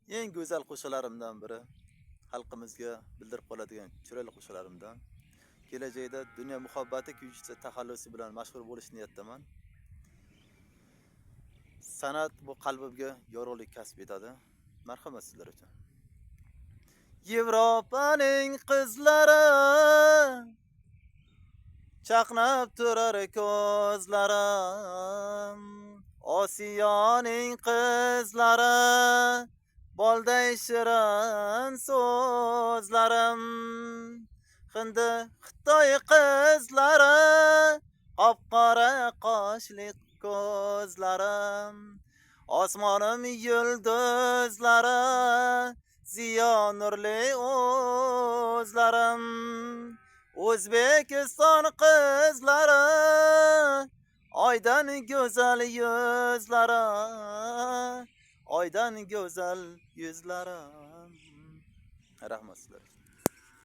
eng go'zal qo'shiqlarimdan biri, xalqimizga bildirib qoladigan chiroyli qo'shiqlarimdan. Kelajakda dunyo muhabbati kuychisi taxallusi bilan mashhur bo'lish niyatdaman. San'at bu qalbimga yorug'lik kasb etadi. Marhamat sizlar uchun. Yevropaning qizlari chaqnab turar ko'zlarim, Osiyoning qizlari bolday shirin so'zlarim, Hindi Xitoy qizlari qop-qora qoshli ko'zlarim, osmonim yulduzlari ziyo nurli o'zlarim, O'zbekiston qizlari oydan go'zal yuzlari, oydan go'zal yuzlari. Rahmat sizlar.